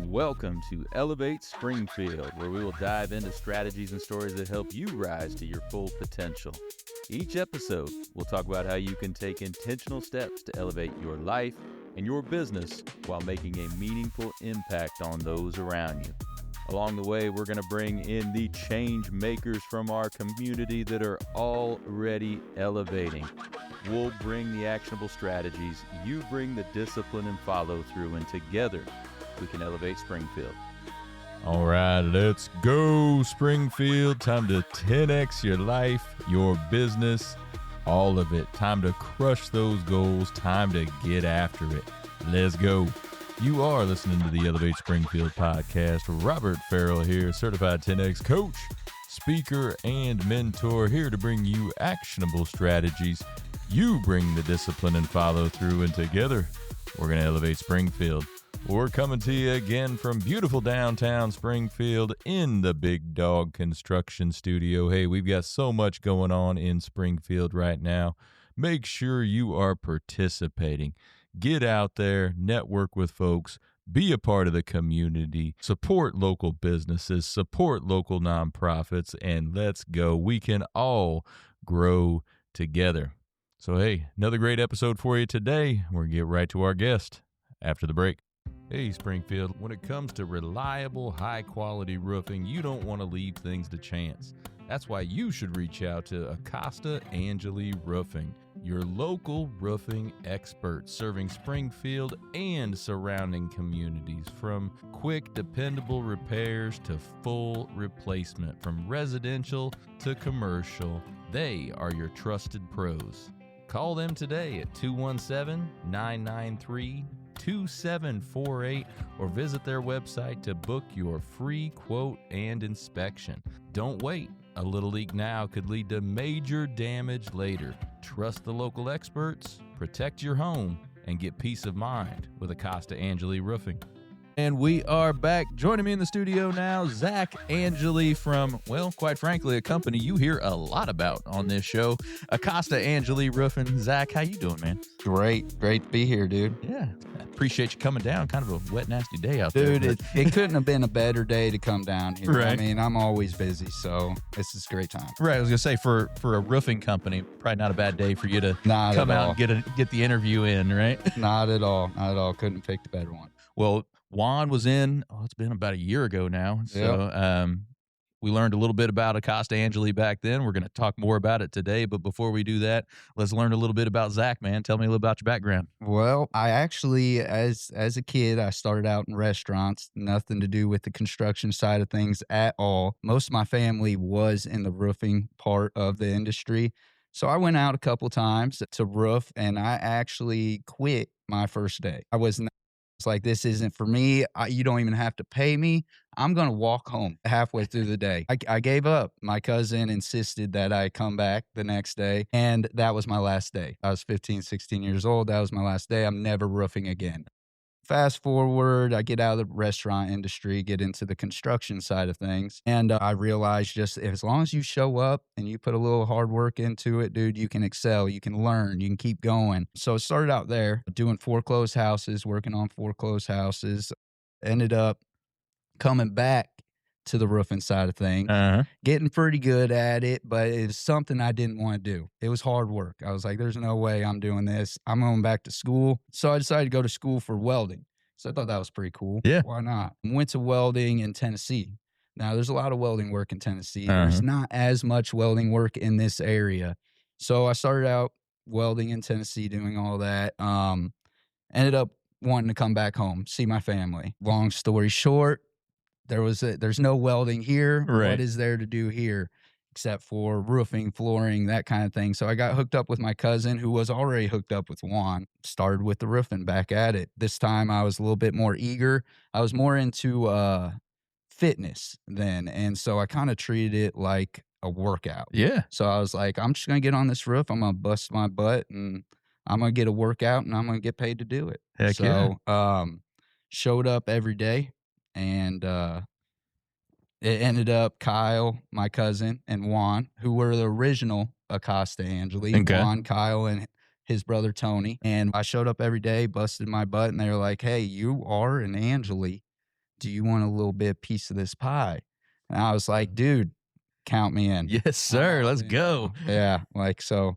Welcome to Elevate Springfield, where we will dive into strategies and stories that help you rise to your full potential. Each episode, we'll talk about how you can take intentional steps to elevate your life and your business while making a meaningful impact on those around you. Along the way, we're going to bring in the change makers from our community that are already elevating. We'll bring the actionable strategies, you bring the discipline and follow through, and together we can elevate Springfield. All right, let's go, Springfield. Time to 10x your life, your business, all of it. Time to crush those goals. Time to get after it. Let's go. You are listening to the Elevate Springfield podcast. Robert Farrell here, certified 10X coach, speaker, and mentor, here to bring you actionable strategies. You bring the discipline and follow through, and together we're going to elevate Springfield. We're coming to you again from beautiful downtown Springfield in the Big Dog Construction Studio. Hey, we've got so much going on in Springfield right now. Make sure you are participating. Get out there, network with folks, be a part of the community, support local businesses, support local nonprofits, and let's go. We can all grow together. So, hey, another great episode for you today. We're going to get right to our guest after the break. Hey, Springfield, when it comes to reliable, high-quality roofing, you don't want to leave things to chance. That's why you should reach out to Acosta Angeli Roofing, your local roofing expert, serving Springfield and surrounding communities. From quick, dependable repairs to full replacement, from residential to commercial, they are your trusted pros. Call them today at 217-993-2748 or visit their website to book your free quote and inspection. Don't wait. A little leak now could lead to major damage later. Trust the local experts, protect your home, and get peace of mind with Acosta Angeli Roofing. And we are back. Joining me in the studio now, Zach Angeli from, well, quite frankly, a company you hear a lot about on this show, Acosta Angeli Roofing. Zach, how you doing, man? Great to be here, dude. Yeah, I appreciate you coming down. Kind of a wet, nasty day out there. Dude, it couldn't have been a better day to come down here. Right. I mean, I'm always busy, so this is a great time. Right, I was going to say, for a roofing company, probably not a bad day for you to Not come at out all. and get the interview in, right? Not at all. Couldn't pick the better one. Well, Juan was in, it's been about a year ago now. So we learned a little bit about Acosta Angeli back then. We're going to talk more about it today. But before we do that, let's learn a little bit about Zach, man. Tell me a little about your background. Well, I actually, as a kid, I started out in restaurants, nothing to do with the construction side of things at all. Most of my family was in the roofing part of the industry. So I went out a couple times to roof, and I actually quit my first day. It's like, this isn't for me. You don't even have to pay me. I'm going to walk home halfway through the day. I gave up. My cousin insisted that I come back the next day, and that was my last day. I was 15, 16 years old. That was my last day. I'm never roofing again. Fast forward, I get out of the restaurant industry, get into the construction side of things. And I realized just as long as you show up and you put a little hard work into it, dude, you can excel, you can learn, you can keep going. So I started out there doing foreclosed houses, working on foreclosed houses, ended up coming back to the roofing side of things, getting pretty good at it, but it's something I didn't want to do. It was hard work. I was like, there's no way I'm doing this. I'm going back to school. So I decided to go to school for welding. So I thought that was pretty cool. Yeah. Why not? Went to welding in Tennessee. Now, there's a lot of welding work in Tennessee. There's not as much welding work in this area. So I started out welding in Tennessee, doing all that. Ended up wanting to come back home, see my family. Long story short, there's no welding here. Right. What is there to do here except for roofing, flooring, that kind of thing? So I got hooked up with my cousin, who was already hooked up with Juan. Started with the roofing, back at it. This time I was a little bit more eager. I was more into fitness then, and so I kind of treated it like a workout. Yeah. So I was like, I'm just gonna get on this roof. I'm gonna bust my butt, and I'm gonna get a workout, and I'm gonna get paid to do it. Heck yeah. Showed up every day. And it ended up Kyle, my cousin, and Juan, who were the original Acosta Angeli. Okay. Juan, Kyle, and his brother Tony. And I showed up every day, busted my butt, and they were like, hey, you are an Angeli. do you want a little bit piece of this pie? And I was like, dude, count me in. Yes, sir. I'm all Let's in go. now. Yeah, like so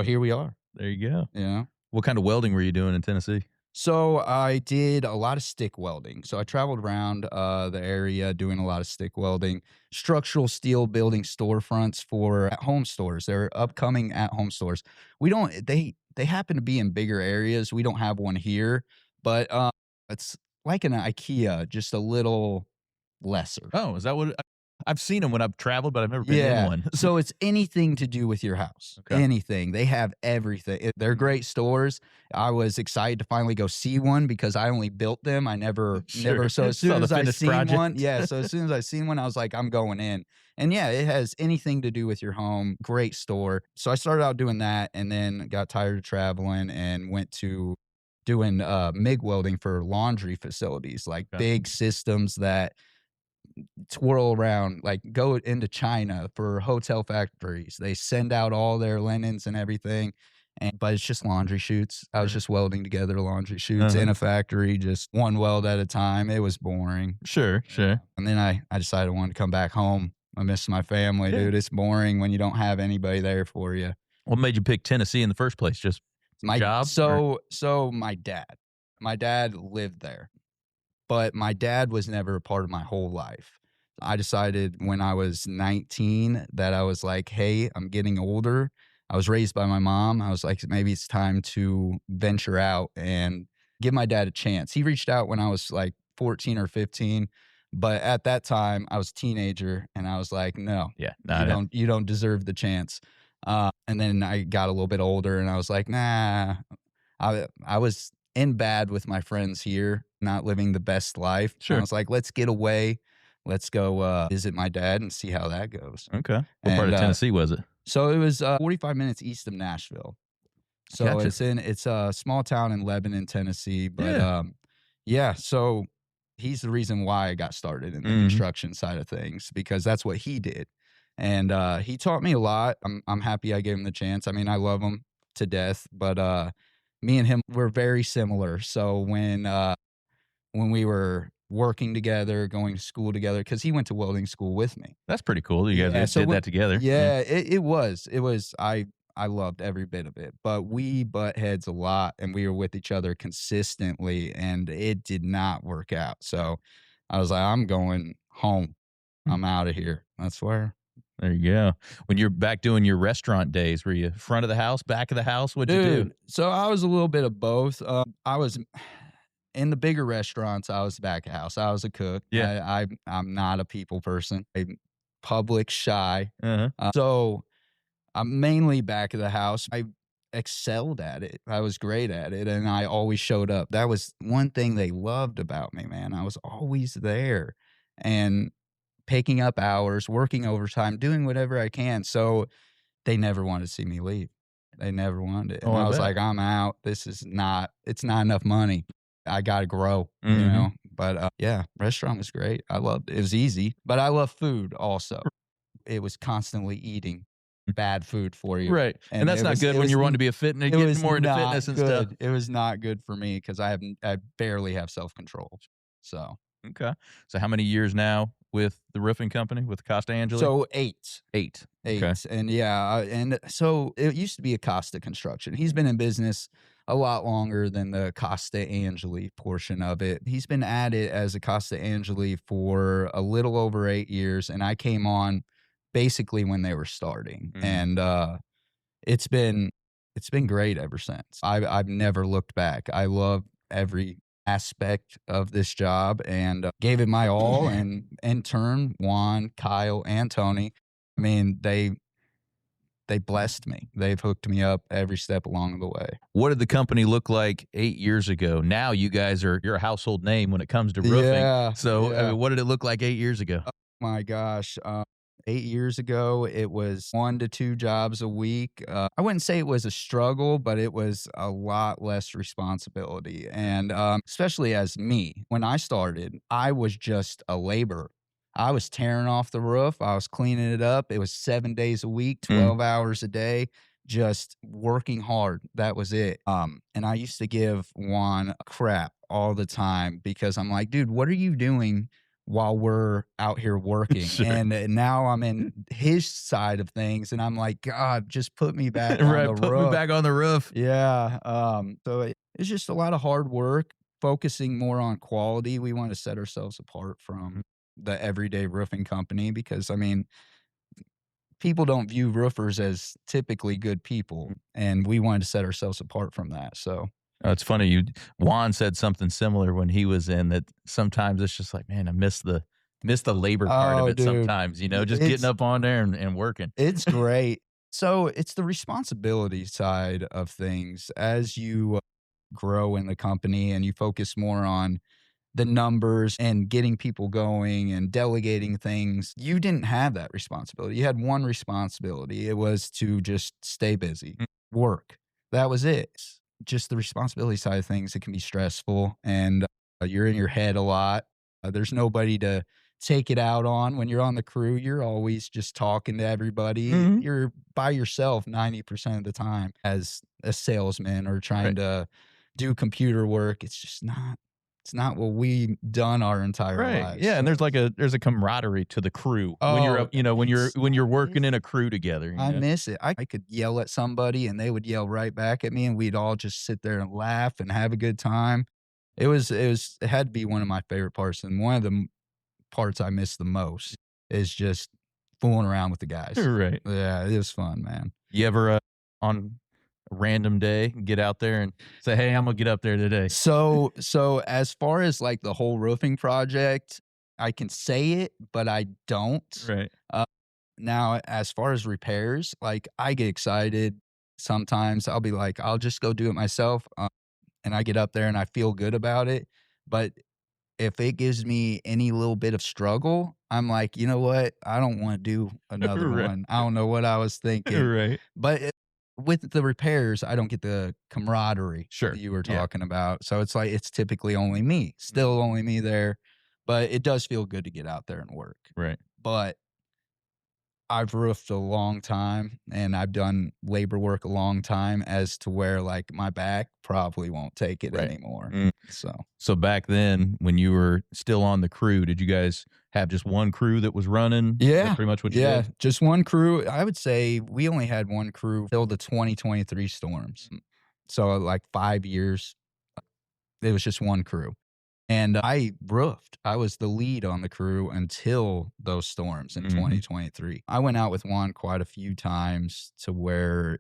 here we are, There you go. you know? What kind of welding were you doing in Tennessee? So I did a lot of stick welding. So I traveled around the area doing a lot of stick welding, structural steel building storefronts for at home stores. They're upcoming at home stores. We don't they happen to be in bigger areas. We don't have one here, but it's like an IKEA, just a little lesser. Oh, is that what I've seen them when I've traveled, but I've never been in Yeah. one. So it's anything to do with your house. Okay. Anything. They have everything. They're great stores. I was excited to finally go see one because I only built them. I never Sure. so as Saw soon the as I finished seen project. one, yeah, so as soon as I seen one, I was like, I'm going in. And yeah, it has anything to do with your home. Great store. So I started out doing that and then got tired of traveling and went to doing MIG welding for laundry facilities, like Okay. big systems that twirl around, like go into China for hotel factories. They send out all their linens and everything. But it's just laundry chutes. I was Sure. just welding together laundry chutes in a factory, just one weld at a time. It was boring. Sure. And then I decided I wanted to come back home. I miss my family, Yeah. dude. It's boring when you don't have anybody there for you. What made you pick Tennessee in the first place? Just My job? so my dad lived there. But my dad was never a part of my whole life. I decided when I was 19 that I was like, hey, I'm getting older. I was raised by my mom. I was like, maybe it's time to venture out and give my dad a chance. He reached out when I was like 14 or 15. But at that time, I was a teenager and I was like, no, Yeah. you don't deserve the chance. And then I got a little bit older and I was like, nah, I was in bad with my friends here, not living the best life. Sure. I was like, let's get away. Let's go visit my dad and see how that goes. Okay. What part And, of Tennessee was it? So it was 45 minutes east of Nashville. So Gotcha. it's a small town in Lebanon, Tennessee. But Yeah. yeah, so he's the reason why I got started in the construction side of things because that's what he did. And he taught me a lot. I'm happy I gave him the chance. I mean, I love him to death, but me and him were very similar. So when we were working together, going to school together, because he went to welding school with me. That's pretty cool. You guys So did that together. Yeah, it was. I loved every bit of it, but we butt heads a lot, and we were with each other consistently, and it did not work out. So I was like, I'm going home. I'm out of here. That's where. There you go. When you're back doing your restaurant days, were you front of the house, back of the house? What'd you do? Dude, so I was a little bit of both. I was in the bigger restaurants. I was back of house. I was a cook. Yeah. I'm not a people person. I'm public shy. Uh-huh. So I'm mainly back of the house. I excelled at it. I was great at it, and I always showed up. That was one thing they loved about me, man. I was always there and picking up hours, working overtime, doing whatever I can. So they never wanted to see me leave. They never wanted it. And Oh, I I was bet. like, I'm out. It's not enough money. I got to grow, you Mhm. know? But yeah, restaurant was great. I loved it. It was easy, but I love food also. It was constantly eating bad food for you. Right. And that's it not was- good it when was you're n- wanting to be a fitness, it getting was more into not fitness and good. stuff. It was not good for me because I barely have self-control. So Okay. So how many years now with the roofing company, with Acosta Angeli? so 8. 8. 8. Okay. And yeah, and so it used to be Acosta Construction. He's been in business a lot longer than the Acosta Angeli portion of it. He's been at it as Acosta Angeli for a little over 8 years, and I came on basically when they were starting. Mhm. And it's been great ever since. I've never looked back. I love every aspect of this job and gave it my all. And in turn, Juan, Kyle, and Tony, I mean, they blessed me. They've hooked me up every step along the way. What did the company look like 8 years ago? Now you guys you're a household name when it comes to roofing. Yeah, So yeah. what did it look like 8 years ago? My gosh. 8 years ago, it was 1 to 2 jobs a week. I wouldn't say it was a struggle, but it was a lot less responsibility. And especially as me, when I started, I was just a laborer. I was tearing off the roof. I was cleaning it up. It was 7 days a week, 12 hours a day, just working hard. That was it. And I used to give Juan crap all the time because I'm like, dude, what are you doing while we're out here working? Sure. And now I'm in his side of things, and I'm like, God, just put me back on Right. the Put me roof. back on the roof. Yeah. It's just a lot of hard work, focusing more on quality. We want to set ourselves apart from the everyday roofing company because, I mean, people don't view roofers as typically good people, and we wanted to set ourselves apart from that. So, It's funny. Juan said something similar when he was in that sometimes it's just like, man, I miss the labor part of oh, it dude, sometimes, you know, just getting it's up on there and working. it's great. So it's the responsibility side of things as you grow in the company and you focus more on the numbers and getting people going and delegating things. You didn't have that responsibility. You had one responsibility. It was to just stay busy, work. That was it. Just the responsibility side of things, it can be stressful and you're in your head a lot. There's nobody to take it out on when you're on the crew. You're always just talking to everybody. Mhm. You're by yourself 90% of the time as a salesman or trying Right. to do computer work. It's not what we done our entire Right. lives. Yeah, and So there's a camaraderie to the crew when you're oh, up, you know, it's when you're I working miss in a it. crew together, you I know? miss it. I could yell at somebody and they would yell right back at me and we'd all just sit there and laugh and have a good time. It had to be one of my favorite parts, and one of the parts I miss the most is just fooling around with the guys. Right. Yeah, it was fun, man. You ever on a random day get out there and say, "Hey, I'm gonna get up there today." So as far as like the whole roofing project, I can say it, but I don't. Right. Uh, Now, as far as repairs, like I get excited. Sometimes I'll be like, I'll just go do it myself, and I get up there and I feel good about it. But if it gives me any little bit of struggle, I'm like, you know what? I don't want to do another Right. one. I don't know what I was thinking. Right. But with the repairs, I don't get the camaraderie Sure. that you were Yeah. talking about. So it's like it's typically only me, still only me there. But it does feel good to get out there and work. Right. But I've roofed a long time and I've done labor work a long time as to where like my back probably won't take it Right. anymore. Mm. So So back then, when you were still on the crew, did you guys have just one crew that was running? Is that yeah, pretty much what you yeah, did? just one crew. I would say we only had one crew till the 2023 storms. So like 5 years, it was just one crew. And I roofed. I was the lead on the crew until those storms in Mhm. 2023. I went out with Juan quite a few times to where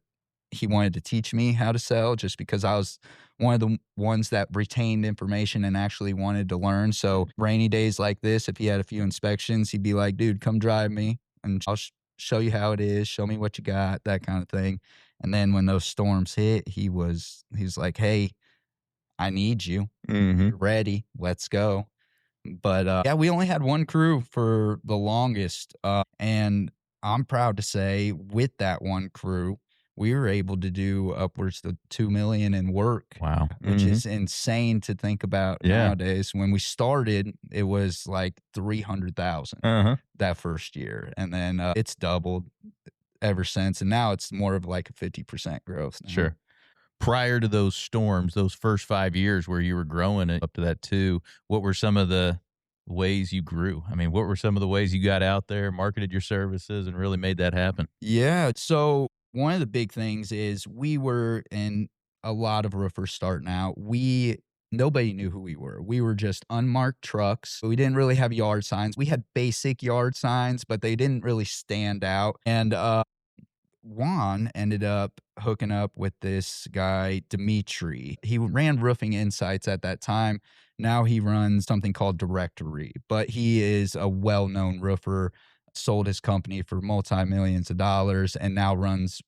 he wanted to teach me how to sell just because I was one of the ones that retained information and actually wanted to learn. So rainy days like this, if he had a few inspections, he'd be like, dude, come drive me and I'll show you how it is. Show me what you got, that kind of thing. And then when those storms hit, he's like, hey, I need you. Mhm. You're ready. Let's go. But yeah, we only had one crew for the longest. And I'm proud to say, with that one crew, we were able to do upwards to 2 million in work, Wow. which Mhm. is insane to think about Yeah. nowadays. When we started, it was like 300,000 Uh-huh. that first year. And then it's doubled ever since. And now it's more of like a 50% growth now. Sure. Prior to those storms, those first 5 years where you were growing it up to that too, what were some of the ways you grew? I mean, what were some of the ways you got out there, marketed your services, and really made that happen? Yeah. So one of the big things is we were in a lot of roofers starting out. Nobody knew who we were. We were just unmarked trucks. We didn't really have yard signs. We had basic yard signs, but they didn't really stand out. And Juan ended up hooking up with this guy, Dimitri. He ran Roofing Insights at that time. Now he runs something called Directory, but he is a well known roofer, sold his company for multi millions of dollars, and now runs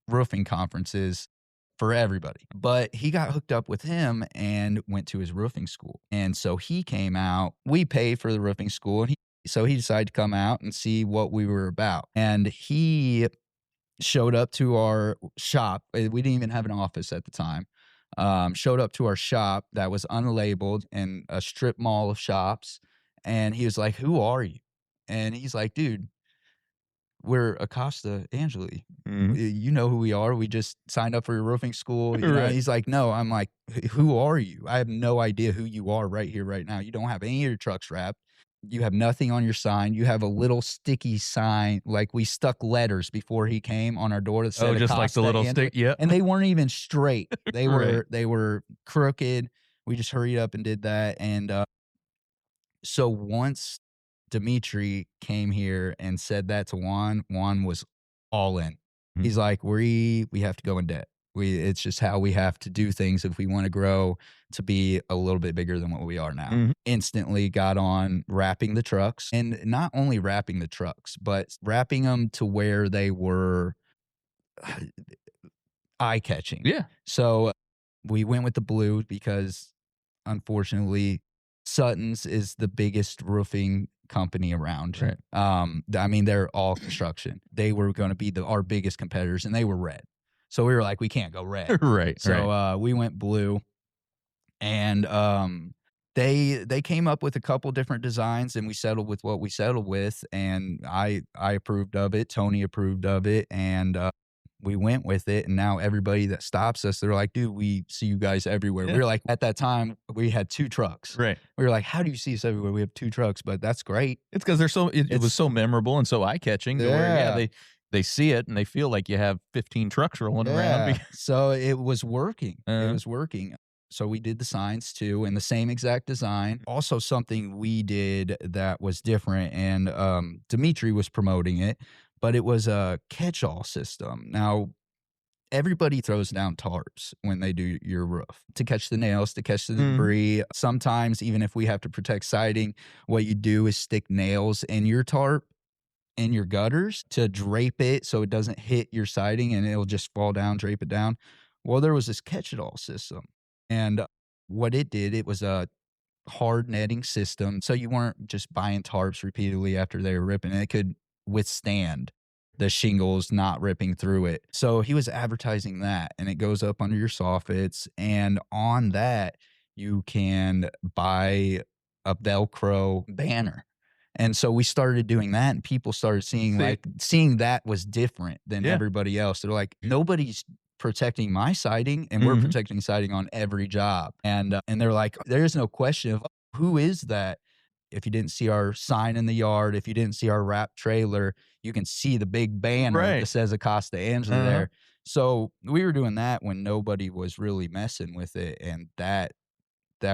roofing conferences for everybody. But he got hooked up with him and went to his roofing school. And so he came out. We paid for the roofing school. So he decided to come out and see what we were about. And he showed up to our shop. We didn't even have an office at the time. Showed up to our shop that was unlabeled in a strip mall of shops. And he was like, "Who are you?" And he's like, "Dude, we're Acosta Angeli. Mhm. You know who we are. We just signed up for your roofing school. You know, Right. he's like, no. I'm like, Who are you? I have no idea who you are right here, right now. You don't have any of your trucks wrapped. You have nothing on your sign. You have a little sticky sign, like we stuck letters before he came on our door that Oh, said just like the Acosta little Angeli, stick. Yep. and they weren't even straight. They Right. were crooked. We just hurried up and did that, and so once Dimitri came here and said that to Juan, Juan was all in. Mhm. He's like, we have to go in debt. It's just how we have to do things if we want to grow to be a little bit bigger than what we are now. Mhm. Instantly got on wrapping the trucks, and not only wrapping the trucks, but wrapping them to where they were eye catching. Yeah. So we went with the blue because unfortunately Sutton's is the biggest roofing company around. Right. I mean, they're all construction. They were going to be our biggest competitors, and they were red. So we were like, we can't go red. Right. So Right. we went blue, and they came up with a couple different designs, and we settled with what we settled with, and I approved of it. Tony approved of it, and we went with it. And now everybody that stops us, they're like, dude, we see you guys everywhere. Yeah. We were like, at that time, we had 2 trucks. Right. We were like, how do you see us everywhere? We have 2 trucks, but that's great. It's because they're so it was It's- so memorable and so eye catching to where Yeah. they see it and they feel like you have 15 trucks rolling around. Yeah. So it was working. It Uh-huh. was working. So we did the signs too in the same exact design. Also, something we did that was different, and Dimitri was promoting it, but it was a catch-all system. Now, everybody throws down tarps when they do your roof to catch the nails, to catch the Mhm. debris. Sometimes, even if we have to protect siding, what you do is stick nails in your tarp, in your gutters, to drape it so it doesn't hit your siding and it'll just fall down, drape it down. Well, there was this catch-it-all system. And what it did, it was a hard netting system. So you weren't just buying tarps repeatedly after they were ripping. It could withstand the shingles not ripping through it. So he was advertising that, and it goes up under your soffits. And on that, you can buy a Velcro banner. And so we started doing that, and people started seeing that was different than Yeah. everybody else. They're like, nobody's protecting my siding, and we're Mhm. protecting siding on every job. And they're like, there is no question of who is that. If you didn't see our sign in the yard, if you didn't see our wrap trailer, you can see the big banner Right. that says Acosta Angeli Uh-huh. there. So we were doing that when nobody was really messing with it, and that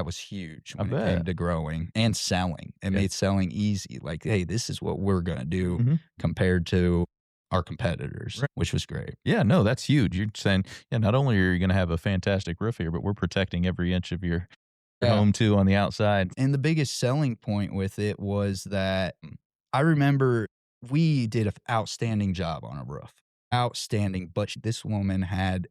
was huge I when it came bet. to growing and selling. It Yeah. made selling easy. Like, hey, this is what we're gonna do Mhm. compared to our competitors, Right. which was great. Yeah, no, that's huge. You're saying, yeah, not only are you going to have a fantastic roof here, but we're protecting every inch of your Yeah. home too on the outside. And the biggest selling point with it was that I remember we did an outstanding job on a roof. Outstanding. But this woman had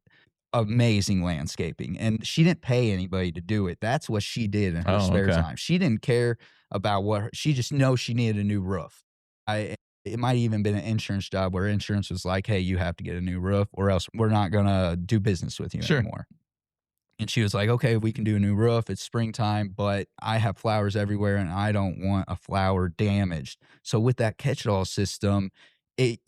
amazing landscaping, and she didn't pay anybody to do it. That's what she did in her Oh, spare okay. time. She didn't care about she just knows she needed a new roof. It might even been an insurance job where insurance was like, hey, you have to get a new roof or else we're not going to do business with you Sure. anymore. And she was like, okay, we can do a new roof. It's springtime, but I have flowers everywhere and I don't want a flower damaged. So with that catch-all system, it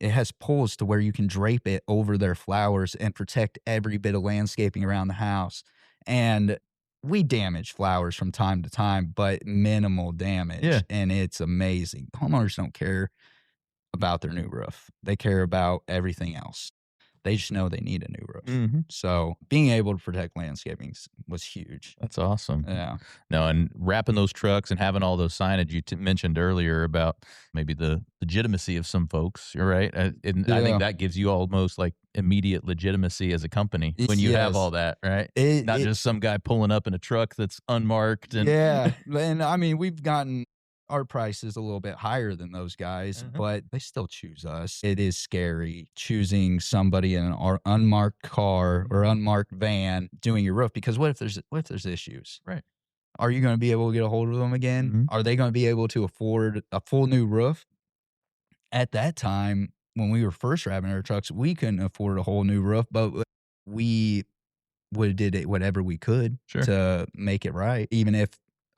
has poles to where you can drape it over their flowers and protect every bit of landscaping around the house. And we damage flowers from time to time, but minimal damage. Yeah. And it's amazing. Homeowners don't care about their new roof. They care about everything else. They just know they need a new roof. Mhm. So being able to protect landscaping was huge. That's awesome. Yeah. No, and wrapping those trucks and having all those signage you mentioned earlier about maybe the legitimacy of some folks. You're right. And I Yeah. think that gives you almost like immediate legitimacy as a company when you have Yes. all that, right? It- Not it- just some guy pulling up in a truck that's unmarked. And Yeah. And I mean, we've gotten our prices a little bit higher than those guys, Uh-huh. but they still choose us. It is scary choosing somebody in an unmarked car or unmarked van doing your roof, because what if there's issues? Right. Are you going to be able to get a hold of them again? Mhm. Are they going to be able to afford a full new roof? At that time, when we were first wrapping our trucks, we couldn't afford a whole new roof, but we would have did it whatever we could Sure. to make it right, even if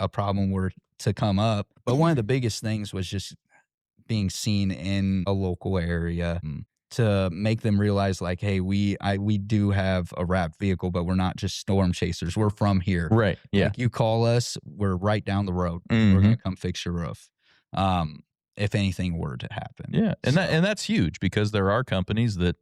a problem were to come up. But one of the biggest things was just being seen in a local area, to make them realize like, hey, we do have a wrapped vehicle, but we're not just storm chasers. We're from here. Right. Yeah. Like, you call us, we're right down the road. We're Mhm. gonna come fix your roof. If anything were to happen. Yeah. And So, that's huge, because there are companies that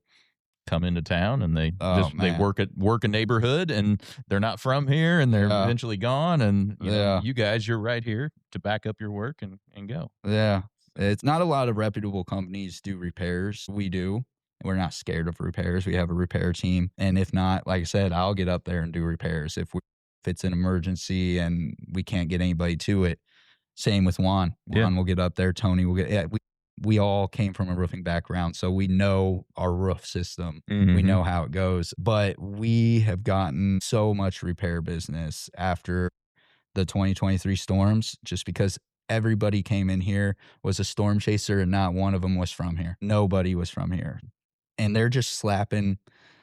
come into town and they oh, they man. work a neighborhood, and they're not from here, and they're Yeah. eventually gone, and Yeah. you guys, you're right here to back up your work and go. Yeah. It's not a lot of reputable companies do repairs. We do. We're not scared of repairs. We have a repair team. And if not, like I said, I'll get up there and do repairs if it's an emergency and we can't get anybody to it. Same with Juan. Yeah. Juan will get up there. Tony will get. Yeah, we all came from a roofing background, so we know our roof system. We Mhm. know how it goes. But we have gotten so much repair business after the 2023 storms, just because everybody came in here was a storm chaser, and not one of them was from here. Nobody was from here, and they're just slapping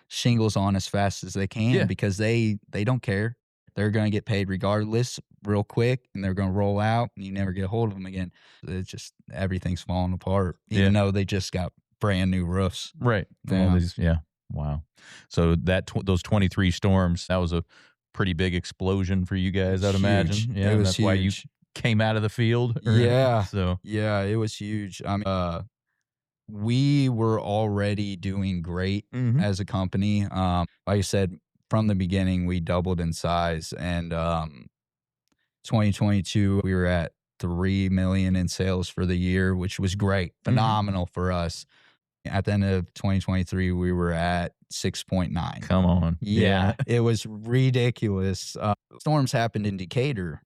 shingles on as fast as they can, Yeah. because they don't care. They're going to get paid regardless, real quick, and they're going to roll out, and you never get a hold of them again. It's just, everything's falling apart, even though they just got brand new roofs. Right. Yeah. Wow. So those 23 storms, that was a pretty big explosion for you guys, I'd imagine. Huge. Yeah. It And was that's why you huge. came out of the field. Yeah. So Yeah, it was huge. I mean, we were already doing great Mhm. as a company. Like I said, from the beginning, we doubled in size, and 2022, we were at 3 million in sales for the year, which was great, phenomenal for us. At the end of 2023, we were at 6.9. come on. Yeah, it was ridiculous. Storms happened in Decatur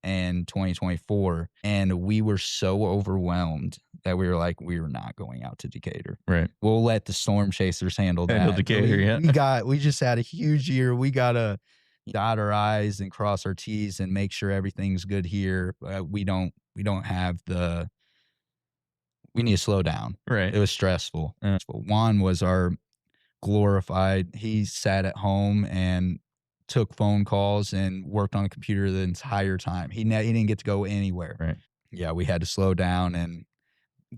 in 2024, and we were so overwhelmed that we were like, we are not going out to Decatur. Right. We'll let the storm chasers handle Handle that. Decatur, We just had a huge year. We gotta dot our I's and cross our T's and make sure everything's good here. We don't have the. We need to slow down. Right. It was stressful. Juan was our glorified. He sat at home and took phone calls and worked on a computer the entire time. He didn't get to go anywhere. Right. Yeah, we had to slow down and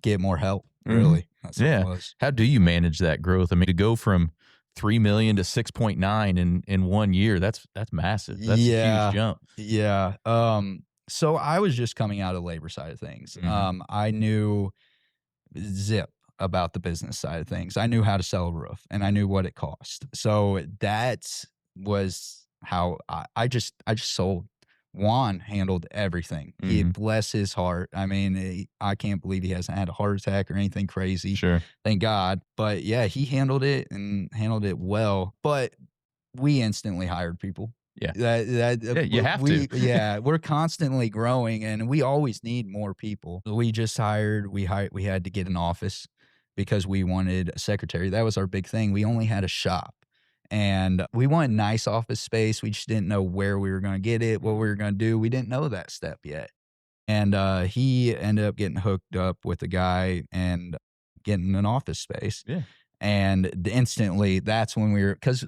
get more help. Mhm. Really, that's what Yeah. it was. How do you manage that growth? I mean, to go from 3 million to 6.9 in 1 year, that's massive. That's a Yeah. huge jump. Yeah. So I was just coming out of the labor side of things. Mhm. I knew zip about the business side of things. I knew how to sell a roof, and I knew what it cost. So that was how I just sold. Juan handled everything. He, Mhm. bless his heart. I mean, I can't believe he hasn't had a heart attack or anything crazy. Sure. Thank God. But yeah, he handled it and handled it well. But we instantly hired people. Yeah. Yeah, you have to. Yeah, we're constantly growing, and we always need more people. We just hired. We had to get an office because we wanted a secretary. That was our big thing. We only had a shop, and we wanted nice office space. We just didn't know where we were going to get it, what we were going to do. We didn't know that step yet. And he ended up getting hooked up with a guy and getting an office space. Yeah. And instantly, that's when because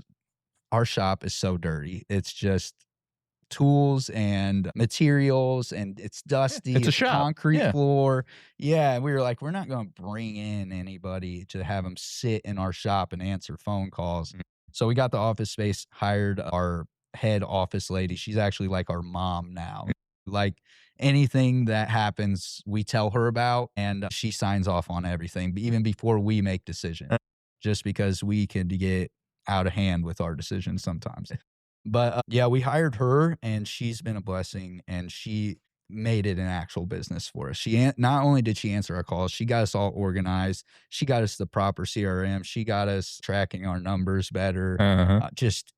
our shop is so dirty. It's just tools and materials, and it's dusty. It's a shop. Concrete Yeah. floor. Yeah, and we were like, we're not going to bring in anybody to have them sit in our shop and answer phone calls. So we got the office space, hired our head office lady. She's actually like our mom now. Like, anything that happens, we tell her about, and she signs off on everything, even before we make decisions, just because we can get out of hand with our decisions sometimes. But yeah, we hired her, and she's been a blessing, and she made it an actual business for us. She not only did she answer our calls, she got us all organized. She got us the proper CRM. She got us tracking our numbers better. Uh-huh. Just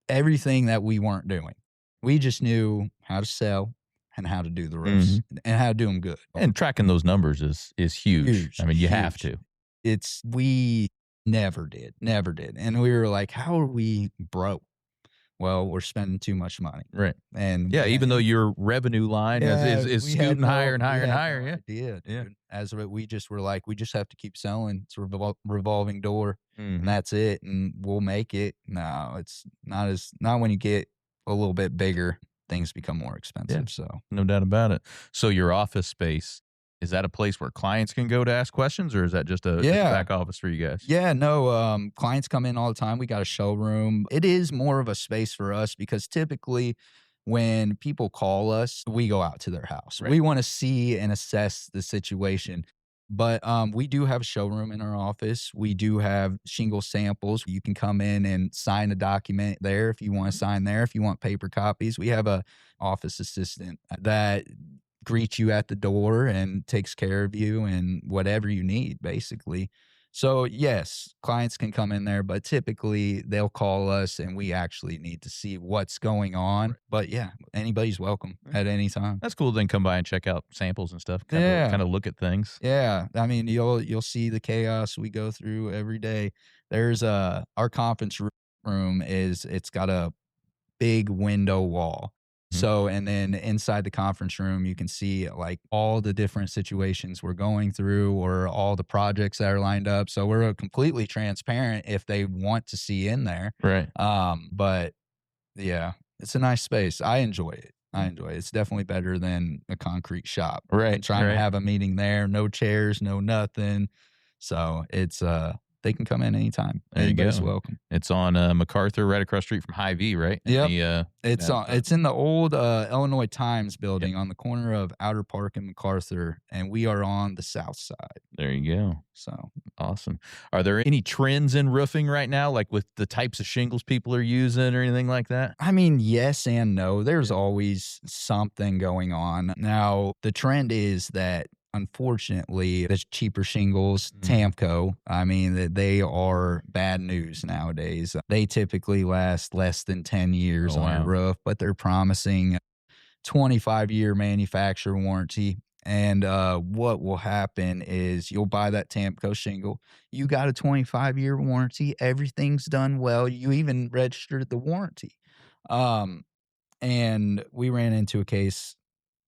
everything that we weren't doing. We just knew how to sell and how to do the roofs and how to do them good. And tracking those numbers is huge. I mean, you have huge. to. We never did. And we were like, how are we broke? Well, we're spending too much money. Right. And Yeah, even though your revenue line is we had scooting higher and higher and we had higher. no Yeah. idea, Yeah. dude. As we just were like, we just have to keep selling. It's a revolving door, Mhm. and that's it, and we'll make it. No, it's not when you get a little bit bigger, things become more expensive. So No doubt about it. So your office space, Is that a place where clients can go to ask questions, or is that just a Yeah. back office for you guys? Yeah, no, clients come in all the time. We got a showroom. It is more of a space for us because typically when people call us, we go out to their house. Right. We want to see and assess the situation. But we do have a showroom in our office. We do have shingle samples. You can come in and sign a document there if you want to sign there. If you want paper copies, we have a office assistant that greets you at the door and takes care of you and whatever you need, basically. So, yes, clients can come in there, but typically they'll call us and we actually need to see what's going on. Right. But yeah, anybody's welcome at any time. That's cool. Then come by and check out samples and stuff. Yeah. Kind of look at things. Yeah. I mean, you'll see the chaos we go through every day. There's our conference room it's got a big window wall. Mhm. So, and then inside the conference room, you can see like all the different situations we're going through or all the projects that are lined up. So we're completely transparent if they want to see in there. Right. But yeah, it's a nice space. I enjoy it. I Mm. enjoy it. It's definitely better than a concrete shop. Right, And trying to right. have a meeting there, no chairs, no nothing. So it's they can come in anytime. There you Anybody's go. welcome. It's on MacArthur, right across the street from Hy-Vee, right? Yep. The, It's in the old Illinois Times building on the corner of Outer Park and MacArthur, and we are on the south side. There you go. So Awesome. Are there any trends in roofing right now, like with the types of shingles people are using or anything like that? I mean, yes and no. There's always something going on. Now, the trend is that unfortunately, the cheaper shingles, Tamco, I mean, they are bad news nowadays. They typically last less than 10 years Oh, on wow. a roof, but they're promising 25-year manufacturer warranty. And what will happen is you'll buy that Tamco shingle. You got a 25-year warranty. Everything's done well. You even registered the warranty. And we ran into a case,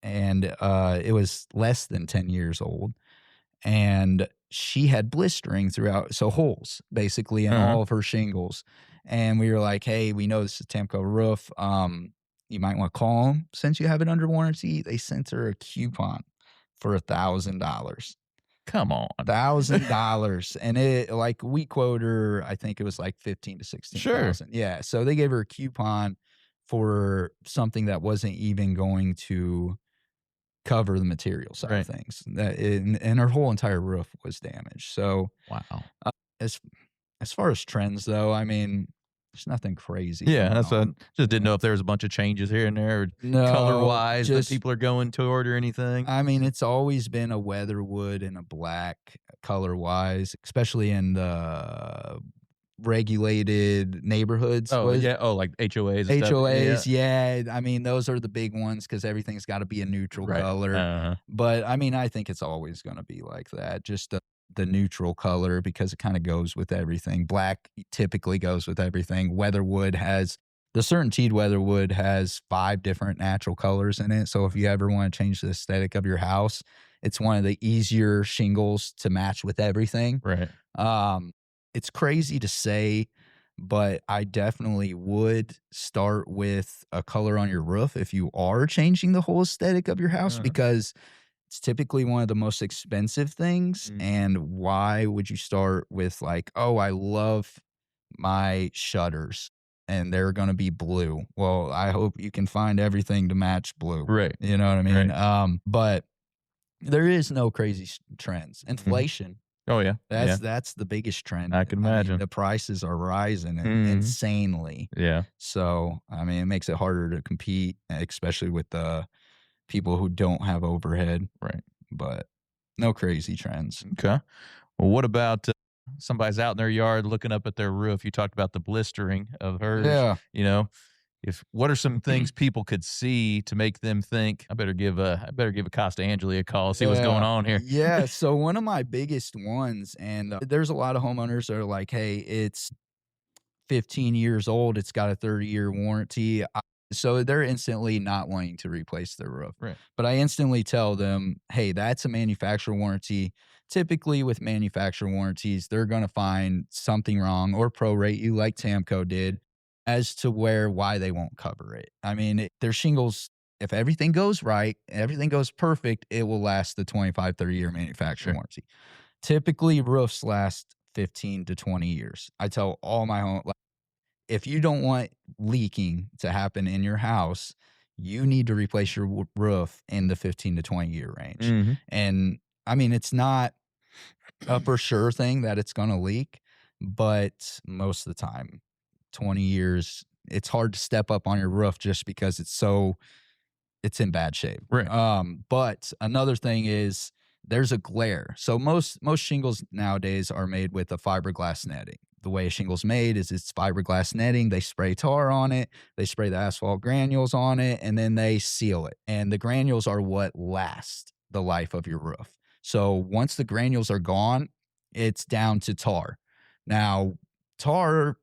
and it was less than 10 years old. And she had blistering throughout, so holes basically in all of her shingles. And we were like, hey, we know this is a Tamco roof. You might want to call them since you have it under warranty. They sent her a coupon for $1,000. Come on. $1,000. And it, like, we quote her, I think it was like 15 to 16,000. Yeah. So they gave her a coupon for something that wasn't even going to cover the material side of things. And her whole entire roof was damaged. So Wow. as far as trends, though, I mean, there's nothing crazy. Yeah, going that's what on. just didn't know if there was a bunch of changes here and there, or No, color wise that just- people are going toward or anything. I mean, it's always been a weatherwood and a black color wise, especially in the regulated neighborhoods. Oh Was- yeah. Oh, like HOAs. And stuff. HOAs, yeah. I mean, those are the big ones because everything's got to be a neutral Right. color. But I mean, I think it's always going to be like that. Just the neutral color because it kind of goes with everything. Black typically goes with everything. Weatherwood has the CertainTeed Weatherwood has 5 different natural colors in it. So if you ever want to change the aesthetic of your house, it's one of the easier shingles to match with everything. Right. It's crazy to say, but I definitely would start with a color on your roof if you are changing the whole aesthetic of your house because it's typically one of the most expensive things. And why would you start with like, oh, I love my shutters and they're going to be blue? Well, I hope you can find everything to match blue. Right. You know what I mean? Right. But there is no crazy trends. Inflation. Oh yeah. That's the biggest trend. I can mean, imagine. the prices are rising insanely. Yeah. So, I mean, it makes it harder to compete, especially with the people who don't have overhead. Right. But no crazy trends. Okay. Well, what about somebody's out in their yard looking up at their roof? You talked about the blistering of hers. Yeah. You know, what are some things people could see to make them think I better give Acosta Angeli a call, see what's going on here? Yeah. So one of my biggest ones, and there's a lot of homeowners that are like, hey, it's 15 years old. It's got a 30-year warranty. So they're instantly not wanting to replace their roof. Right. But I instantly tell them, hey, that's a manufacturer warranty. Typically with manufacturer warranties, they're going to find something wrong or prorate you like Tamco did as to why they won't cover it. I mean, their shingles, if everything goes right, everything goes perfect, it will last the 25, 30-year manufacturer Sure. warranty. Typically, roofs last 15 to 20 years. I tell all my home, like, if you don't want leaking to happen in your house, you need to replace your roof in the 15 to 20-year range. Mhm. And I mean, it's not a for sure thing that it's going to leak, but most of the time, 20 years, it's hard to step up on your roof just because it's in bad shape. Right. But another thing is there's a glare. So most shingles nowadays are made with a fiberglass netting. The way a shingle's made is it's fiberglass netting. They spray tar on it, they spray the asphalt granules on it, and then they seal it. And the granules are what last the life of your roof. So once the granules are gone, it's down to tar. Now, tar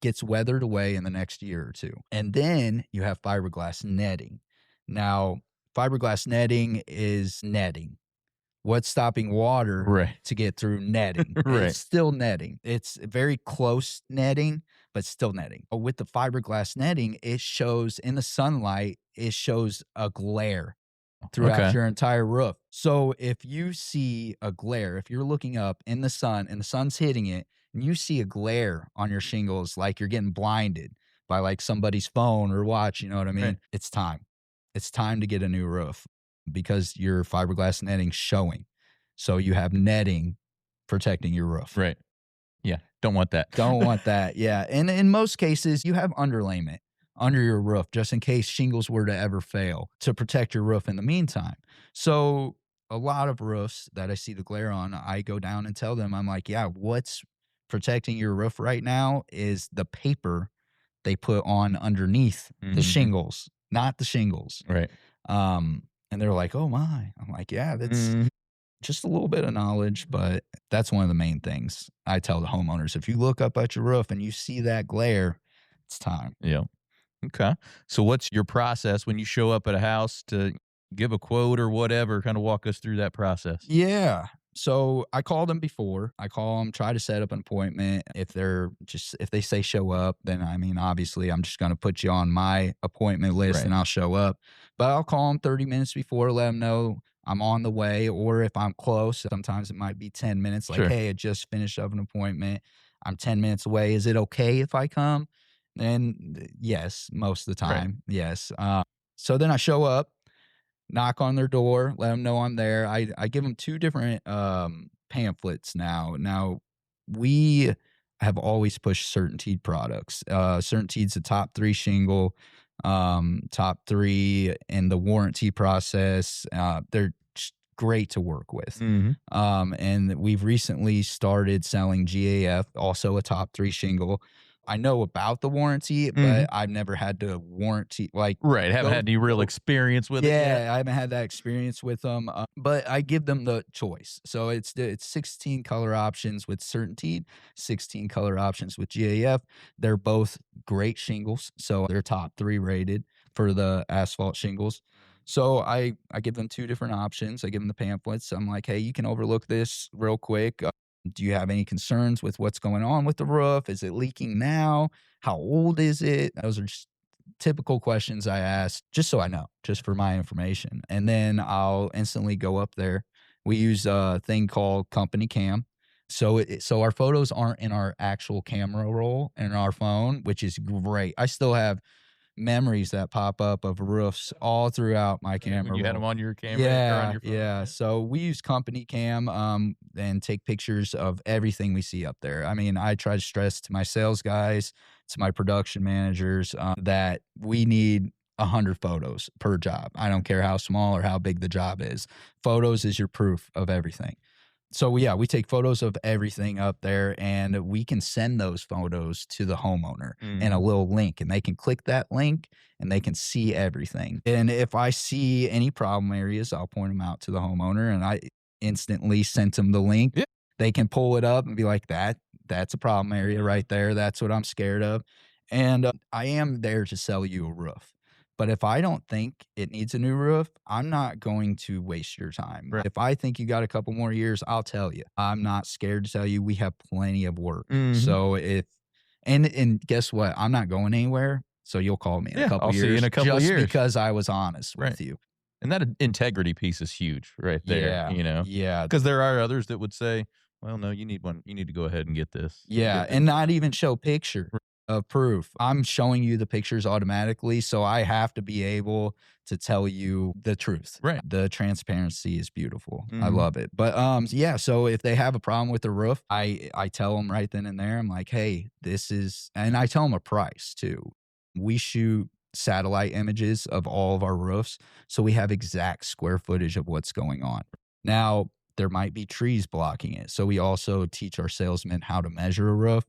gets weathered away in the next year or two. And then you have fiberglass netting. Now, fiberglass netting is netting. What's stopping water Right. to get through netting? Right. It's still netting. It's very close netting, but still netting. With the fiberglass netting, it shows in the sunlight, it shows a glare throughout Okay. your entire roof. So if you see a glare, if you're looking up in the sun and the sun's hitting it, and you see a glare on your shingles, like you're getting blinded by like somebody's phone or watch, you know what I mean? Right. It's time. It's time to get a new roof because your fiberglass netting's showing. So you have netting protecting your roof. Right. Yeah. Don't want that. Don't want that. Yeah. And in most cases, you have underlayment under your roof just in case shingles were to ever fail to protect your roof in the meantime. So a lot of roofs that I see the glare on, I go down and tell them, I'm like, yeah, what's protecting your roof right now is the paper they put on underneath the Mhm. shingles, not the shingles. Right. And they're like, oh my. I'm like, yeah, that's Mhm. just a little bit of knowledge, but that's one of the main things I tell the homeowners. If you look up at your roof and you see that glare, it's time. Yeah. Okay. So what's your process when you show up at a house to give a quote or whatever? Kind of walk us through that process. Yeah. So I call them before. I call them, try to set up an appointment. If they say show up, then I mean, obviously, I'm just going to put you on my appointment list Right. and I'll show up. But I'll call them 30 minutes before, let them know I'm on the way. Or if I'm close, sometimes it might be 10 minutes. Like, Sure. hey, I just finished up an appointment. I'm 10 minutes away. Is it okay if I come? And yes, most of the Right. time, yes. So then I show up, knock on their door, let them know I'm there. I give them 2 different, pamphlets now. Now, we have always pushed Certainteed products. Certainteed's the top 3 shingle, top 3 in the warranty process. They're just great to work with. Mhm. And we've recently started selling GAF, also a top 3 shingle. I know about the warranty, but I've never had to warranty Right. Haven't had any real experience with it yet. yeah, I haven't had that experience with them, but I give them the choice. So it's 16 color options with Certainteed, 16 color options with GAF. They're both great shingles, so they're top 3 rated for the asphalt shingles. So I give them 2 different options. I give them the pamphlets. I'm like, hey, you can overlook this real quick. Do you have any concerns with what's going on with the roof? Is it leaking now? How old is it? Those are just typical questions I ask just so I know, just for my information. And then I'll instantly go up there. We use a thing called company cam. So our photos aren't in our actual camera roll in our phone, which is great. I still have memories that pop up of roofs all throughout my camera When you had roll. them on your camera or Yeah, on your phone. yeah. So we use company cam and take pictures of everything we see up there. I mean, I try to stress to my sales guys, to my production managers that we need 100 photos per job. I don't care how small or how big the job is. Photos is your proof of everything. So yeah, we take photos of everything up there and we can send those photos to the homeowner and a little link, and they can click that link and they can see everything. And if I see any problem areas, I'll point them out to the homeowner and I instantly sent them the link. Yeah. They can pull it up and be like, that's a problem area right there. That's what I'm scared of. And I am there to sell you a roof. But if I don't think it needs a new roof, I'm not going to waste your time. Right. If I think you got a couple more years, I'll tell you. I'm not scared to tell you we have plenty of work. Mhm. So and guess what? I'm not going anywhere. So you'll call me in a Yeah, couple I'll years see you in a couple just years. because I was honest Right. with you. And that integrity piece is huge right there, Yeah. you know? Yeah. Because there are others that would say, well, no, you need one. You need to go ahead and get this. Yeah, Get this. and not even show picture of proof. I'm showing you the pictures automatically, so I have to be able to tell you the truth. Right. The transparency is beautiful. I Mhm. love it. But yeah, so if they have a problem with the roof, I tell them right then and there. I'm like, "Hey, this is," and I tell them a price too. We shoot satellite images of all of our roofs, so we have exact square footage of what's going on. Now, there might be trees blocking it. So we also teach our salesmen how to measure a roof.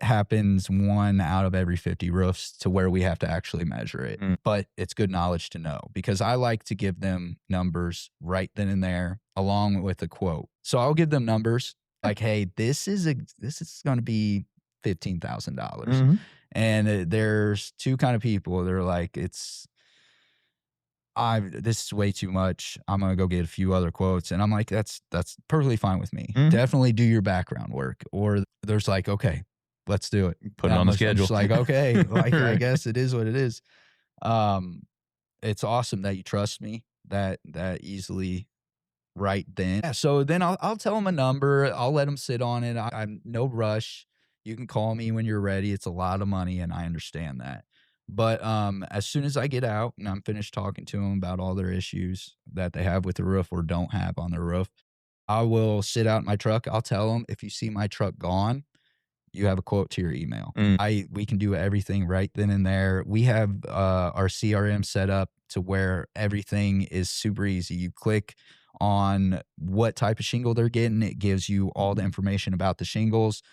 Happens 1 out of every 50 roofs to where we have to actually measure it. Mm. But it's good knowledge to know because I like to give them numbers right then and there along with a quote. So I'll give them numbers like, hey, this is going to be $15,000. Mhm. And there's two kind of people. They're like, this is way too much. I'm gonna go get a few other quotes. And I'm like, that's perfectly fine with me. Mhm. Definitely do your background work. Or there's like, okay, let's do it. Put it on the I'm schedule. just like, okay, like I Right. guess it is what it is. Um, it's awesome that you trust me that easily right then. Yeah, so then I'll tell them a number. I'll let them sit on it. I'm no rush. You can call me when you're ready. It's a lot of money, and I understand that. But as soon as I get out and I'm finished talking to them about all their issues that they have with the roof or don't have on their roof, I will sit out in my truck. I'll tell them if you see my truck gone, you have a quote to your email. We can do everything right then and there. We have our CRM set up to where everything is super easy. You click on what type of shingle they're getting. It gives you all the information about the shingles.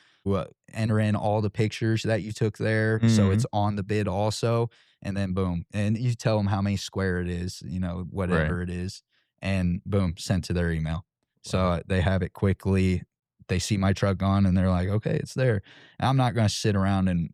Enter in all the pictures that you took there, so it's on the bid also. And then boom, and you tell them how many square it is, whatever it is, and boom, sent to their email. So they have it quickly. They see my truck gone and they're like, okay, it's there. And I'm not going to sit around and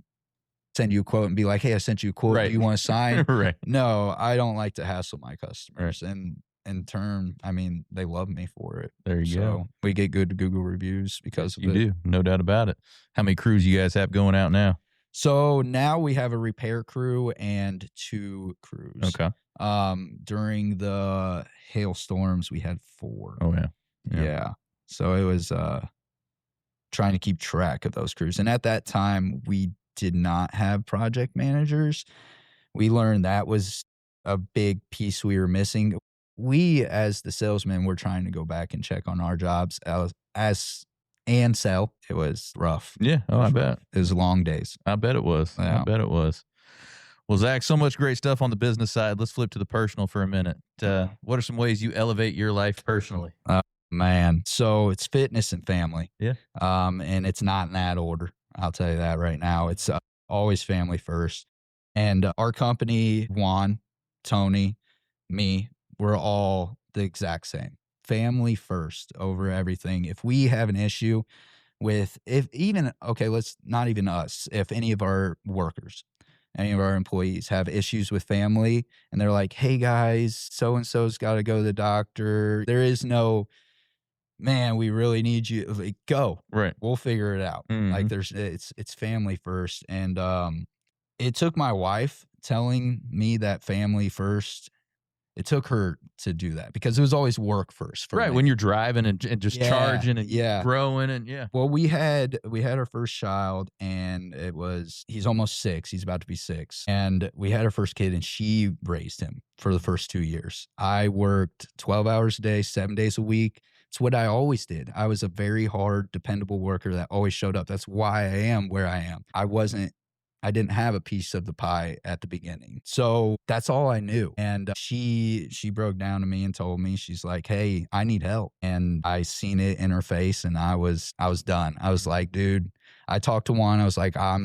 send you a quote and be like, hey, I sent you a quote. Right. Do you want to sign? Right. No, I don't like to hassle my customers. And in turn, I mean, they love me for it. There you go. So we get good Google reviews because of You it. do. No doubt about it. How many crews you guys have going out now? So now we have a repair crew and 2 crews. Okay. During the hailstorms, we had 4. Oh, yeah. Yeah. So it was trying to keep track of those crews. And at that time, we did not have project managers. We learned that was a big piece we were missing. We, as the salesmen, were trying to go back and check on our jobs and sell. It was rough. Yeah. Oh, I bet. It was long days. I bet it was. Yeah. I bet it was. Well, Zach, so much great stuff on the business side. Let's flip to the personal for a minute. What are some ways you elevate your life personally? Man, so it's fitness and family. Yeah. And it's not in that order. I'll tell you that right now. It's always family first. And our company, Juan, Tony, me, we're all the exact same. Family first over everything. If we have an issue with, let's not even us, if any of our workers, any of our employees have issues with family and they're like, hey guys, so-and-so's got to go to the doctor. There is no, man, we really need you. Like, go. Right. We'll figure it out. Like it's family first. And it took my wife telling me that family first. It took her to do that because it was always work first for Right. me. When you're driving and just charging and growing and Well, we had our first child and he's almost 6. He's about to be 6. And we had our first kid and she raised him for the first 2 years. I worked 12 hours a day, 7 days a week. It's what I always did. I was a very hard, dependable worker that always showed up. That's why I am where I am. I didn't have a piece of the pie at the beginning. So that's all I knew. And she broke down to me and told me, she's like, hey, I need help. And I seen it in her face and I was done. I was like, dude, I talked to Juan. I was like, I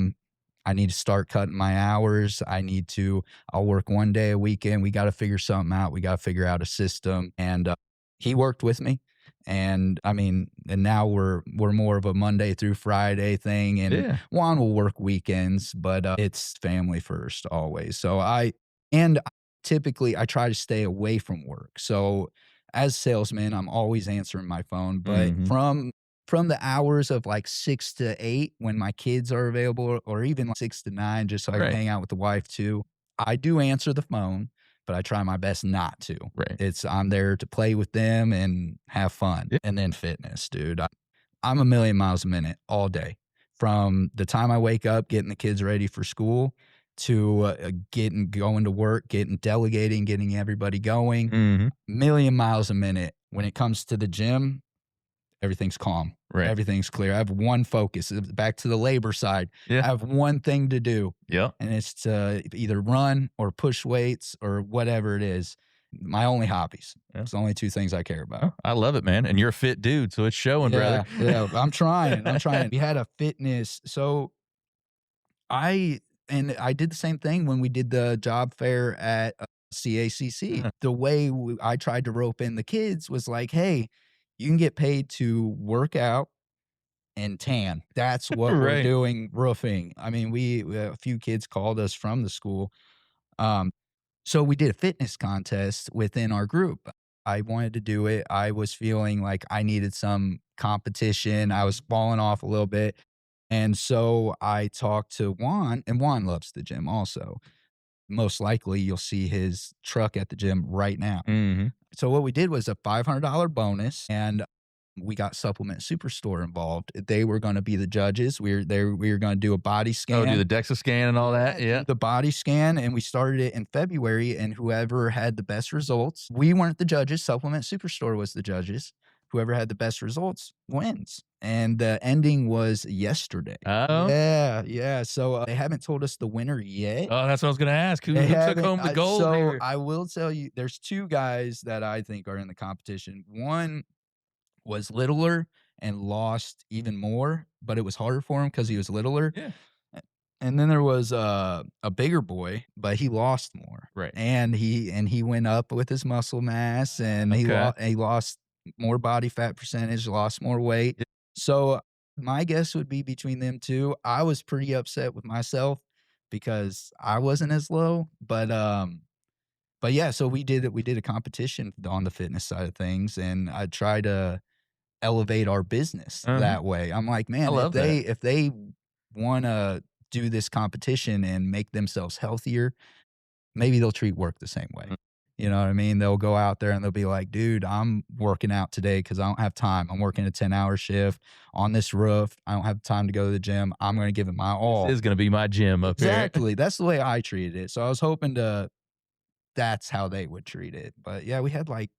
need to start cutting my hours. I'll work 1 day a weekend. We got to figure something out. We got to figure out a system. And he worked with me. And I mean, and now we're more of a Monday through Friday thing. And Juan will work weekends, but it's family first always. So typically I try to stay away from work. So as salesman, I'm always answering my phone, but from from the hours of like 6 to 8 when my kids are available, or even like 6 to 9, just so I can Right. hang out with the wife too. I do answer the phone, but I try my best not to. Right. I'm there to play with them and have fun. Yeah. And then fitness, dude. I'm a million miles a minute all day. From the time I wake up, getting the kids ready for school, to going to work, delegating, getting everybody going. Mhm. Million miles a minute. When it comes to the gym, everything's calm. Right. Everything's clear. I have one focus. Back to the labor side. Yeah. I have one thing to do, Yep. and it's to either run or push weights or whatever it is. My only hobbies. Yeah. It's the only two things I care about. Oh, I love it, man. And you're a fit dude, so it's showing, brother. Yeah. I'm trying. We had a fitness. So I did the same thing when we did the job fair at CACC. Uh-huh. The way I tried to rope in the kids was like, hey, you can get paid to work out and tan. That's what we're Right. doing roofing. I mean, a few kids called us from the school. So we did a fitness contest within our group. I wanted to do it. I was feeling like I needed some competition. I was falling off a little bit. And so I talked to Juan, and Juan loves the gym also. Most likely you'll see his truck at the gym right now. Mhm. So what we did was a $500 bonus, and we got Supplement Superstore involved. They were going to be the judges. We were going to do a body scan. Oh, do the DEXA scan and all that? Yeah. The body scan, and we started it in February, and whoever had the best results, we weren't the judges. Supplement Superstore was the judges. Whoever had the best results wins. And the ending was yesterday. Oh. Yeah. So they haven't told us the winner yet. Oh, that's what I was going to ask. Who They took haven't- home the gold So here? I will tell you, there's two guys that I think are in the competition. One was littler and lost even more, but it was harder for him because he was littler. Yeah. And then there was a bigger boy, but he lost more. Right. And he went up with his muscle mass, and Okay. he lost more body fat percentage, lost more weight. Yeah. So my guess would be between them two. I was pretty upset with myself because I wasn't as low, but yeah, so we did a competition on the fitness side of things, and I try to elevate our business that way. I'm like, man, love if they want to do this competition and make themselves healthier, maybe they'll treat work the same way. You know what I mean? They'll go out there and they'll be like, dude, I'm working out today because I don't have time. I'm working a 10-hour shift on this roof. I don't have time to go to the gym. I'm going to give it my all. This is going to be my gym up here. Exactly. That's the way I treated it. So I was hoping that's how they would treat it. But yeah, we had like,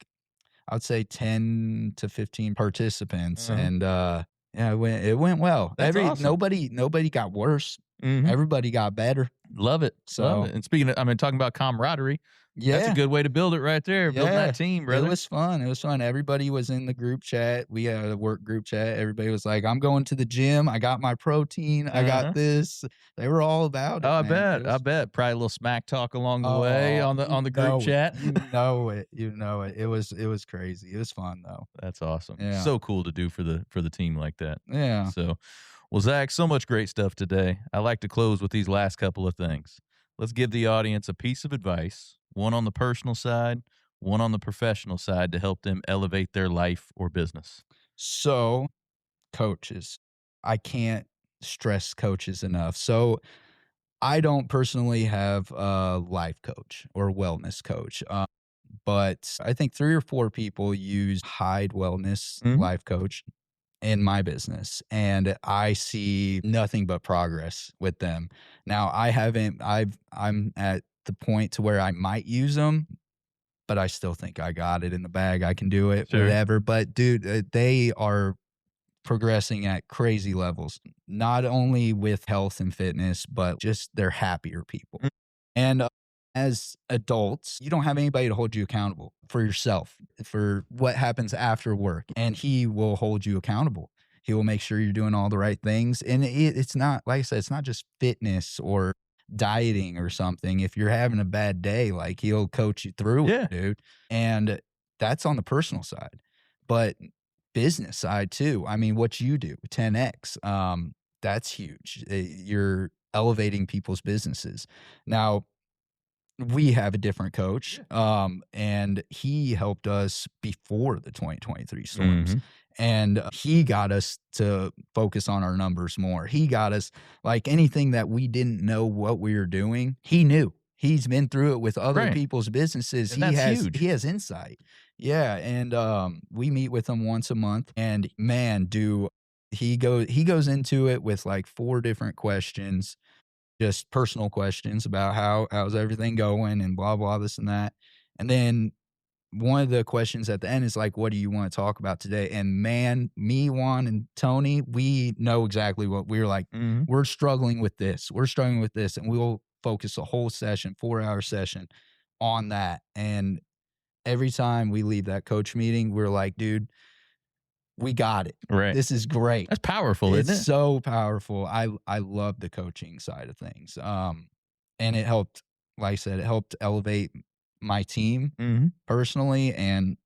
I would say 10 to 15 participants, and yeah, it went well. That's awesome. Nobody got worse. Mhm. Everybody got better. Love it. So- Love it. And speaking of, talking about camaraderie, Yeah. that's a good way to build it right there. Building that team, brother. It was fun. Everybody was in the group chat. We had a work group chat. Everybody was like, I'm going to the gym. I got my protein. I got this. They were all about it. Oh, I man. bet. I bet. Probably a little smack talk along the way on the group chat. You know it. It was crazy. It was fun though. That's awesome. Yeah. So cool to do for the team like that. Yeah. So, well, Zach, so much great stuff today. I like to close with these last couple of things. Let's give the audience a piece of advice, one on the personal side, one on the professional side, to help them elevate their life or business. So, coaches, I can't stress coaches enough. So, I don't personally have a life coach or wellness coach, but I think 3 or 4 people use Hyde Wellness Mhm. Life Coach in my business, and I see nothing but progress with them. Now, I'm at the point to where I might use them, but I still think I got it in the bag. I can do it, Sure. whatever. But dude, they are progressing at crazy levels, not only with health and fitness, but just they're happier people. And as adults, you don't have anybody to hold you accountable for yourself, for what happens after work. And he will hold you accountable. He will make sure you're doing all the right things. And it's not, like I said, it's not just fitness or dieting or something. If you're having a bad day, like he'll coach you through Yeah. it, dude. And that's on the personal side. But business side too. I mean, what you do, 10X, that's huge. You're elevating people's businesses. Now, We have a different coach, and he helped us before the 2023 storms. Mhm. And he got us to focus on our numbers more. He got us like anything that we didn't know what we were doing, he knew. He's been through it with other Right. people's businesses. And that's huge. He has insight. Yeah, and we meet with him once a month, and man, do he goes into it with like 4 different questions, just personal questions about how's everything going and blah blah this and that. And then one of the questions at the end is like, what do you want to talk about today? And man, me, Juan, and Tony, we know exactly what we're like. Mhm. We're struggling with this. We're struggling with this. And we'll focus a whole session, 4-hour session on that. And every time we leave that coach meeting, we're like, dude, we got it. Right. This is great. That's powerful, It's isn't it? so powerful. I love the coaching side of things. And it helped, like I said, it helped elevate my team Mhm. personally and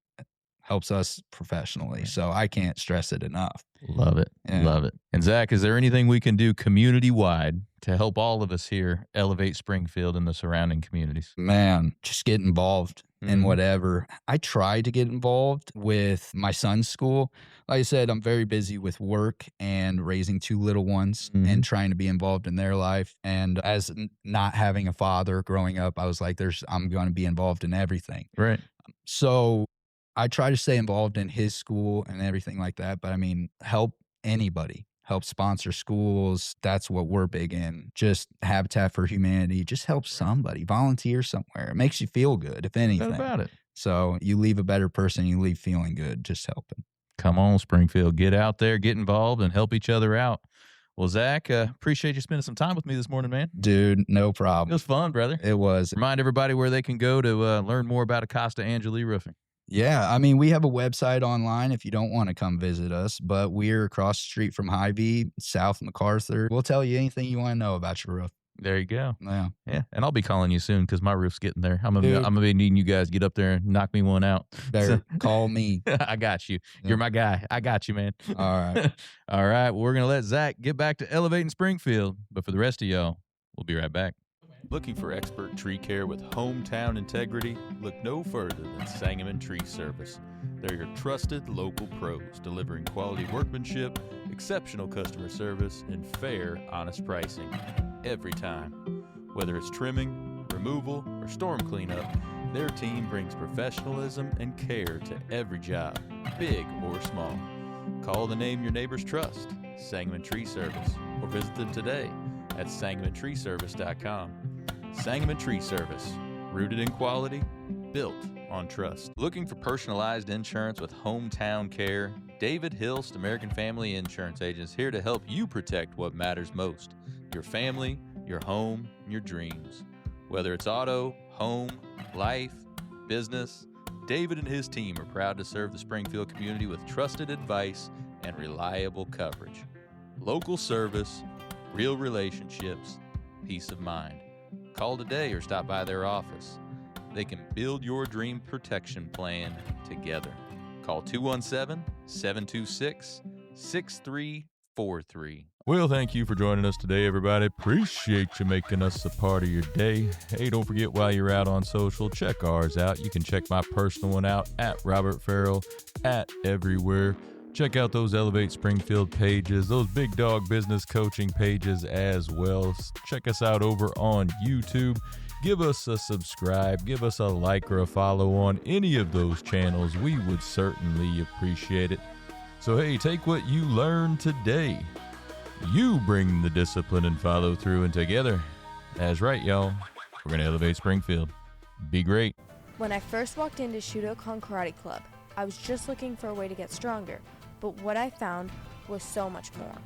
helps us professionally. So I can't stress it enough. Love it. Yeah. Love it. And Zach, is there anything we can do community-wide to help all of us here elevate Springfield and the surrounding communities? Man, just get involved in Mhm. whatever. I try to get involved with my son's school. Like I said, I'm very busy with work and raising 2 little ones and trying to be involved in their life. And as not having a father growing up, I was like, I'm going to be involved in everything. Right. So I try to stay involved in his school and everything like that. But I mean, help anybody, help sponsor schools. That's what we're big in. Just Habitat for Humanity. Just help somebody, volunteer somewhere. It makes you feel good, if No anything. doubt about it. So you leave a better person, you leave feeling good, just helping. Come on, Springfield. Get out there, get involved, and help each other out. Well, Zach, appreciate you spending some time with me this morning, man. Dude, no It problem. was fun, brother. It was. Remind everybody where they can go to learn more about Acosta Angeli Roofing. Yeah, I mean, we have a website online if you don't want to come visit us, but we're across the street from Hy-Vee, South MacArthur. We'll tell you anything you want to know about your roof. There you go. Yeah. Yeah, and I'll be calling you soon because my roof's getting there. I'm Dude. gonna be needing you guys to get up there and knock me one out. Better call me. I got you. You're my guy. I got you, man. All right. All right. Well, we're gonna let Zach get back to elevating Springfield, but for the rest of y'all, we'll be right back. Looking for expert tree care with hometown integrity? Look no further than Sangamon Tree Service. They're your trusted local pros, delivering quality workmanship, exceptional customer service, and fair, honest pricing every time. Whether it's trimming, removal, or storm cleanup, their team brings professionalism and care to every job, big or small. Call the name your neighbors trust, Sangamon Tree Service, or visit them today at sangamontreeservice.com. Sangamon Tree Service, rooted in quality, built on trust. Looking for personalized insurance with hometown care? David Hilst American Family Insurance Agents here to help you protect what matters most: your family, your home, and your dreams. Whether it's auto, home, life, business, David and his team are proud to serve the Springfield community with trusted advice and reliable coverage. Local service, real relationships, peace of mind. Call today or stop by their office. They can build your dream protection plan together. Call 217-726-6343. Well, thank you for joining us today, everybody. Appreciate you making us a part of your day. Hey, don't forget while you're out on social, check ours out. You can check my personal one out at Robert Farrell at everywhere. Check out those Elevate Springfield pages, those Big Dog Business Coaching pages as well. Check us out over on YouTube. Give us a subscribe, give us a like or a follow on any of those channels. We would certainly appreciate it. So hey, take what you learned today. You bring the discipline and follow through, and together, that's right, y'all, we're going to elevate Springfield. Be great. When I first walked into Shudokan Karate Club, I was just looking for a way to get stronger, but what I found was so much more.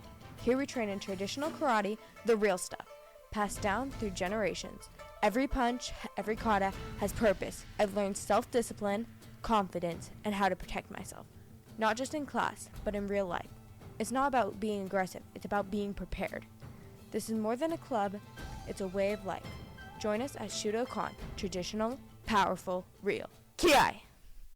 Here we train in traditional karate, the real stuff, passed down through generations. Every punch, every kata has purpose. I've learned self-discipline, confidence, and how to protect myself. Not just in class, but in real life. It's not about being aggressive, it's about being prepared. This is more than a club, it's a way of life. Join us at Shudokan, traditional, powerful, real. Ki-ai!